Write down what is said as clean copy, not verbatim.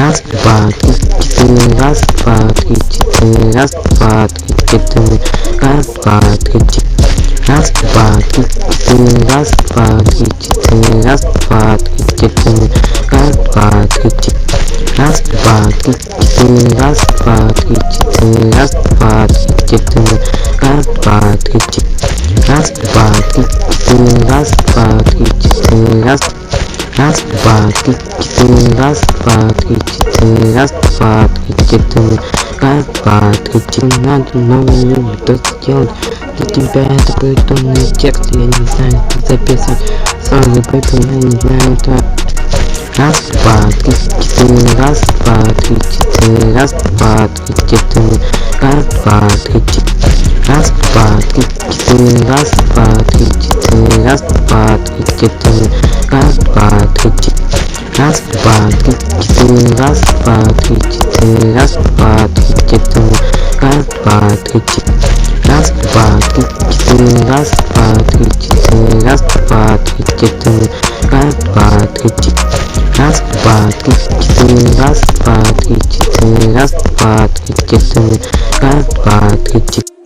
Раз, два, три, четыре, раз, два, три, четыре, раз, два, три, четыре, раз, два, три, четыре, раз, два, три, четыре, раз, два, три, четыре, раз, два, три, четыре, раз, два, три, четыре, раз, два, три, четыре, раз, два, три, четыре, раз, два, три, четыре, раз, два, три, четыре, раз, два, три, четыре, раз, два, три, четыре, раз, два, три, четыре, раз, два, три, четыре, раз, два, три, четыре, раз, два, три, четыре. Надо новые люди, что делать для тебя это придуманный текст, я не знаю, как записывать сразу, поэтому я не знаю, это раз, два, три, четыре, раз, два, три, четыре, раз, два, три, четыре, раз, два, три, четыре, раз, два, три, четыре, раз, два, три, четыре, раз, два, три, четыре, раз, два, три, четыре, раз, два, три, четыре, раз, два, три, четыре, раз, два, три, четыре, раз, два, три, четыре, раз, два, три, четыре, раз, два, три, четыре, раз, два, три, четыре, раз, два, три, четыре, раз, два, три, четыре, раз, два, три, четыре, раз, два, три, четыре, раз, два, три, четыре.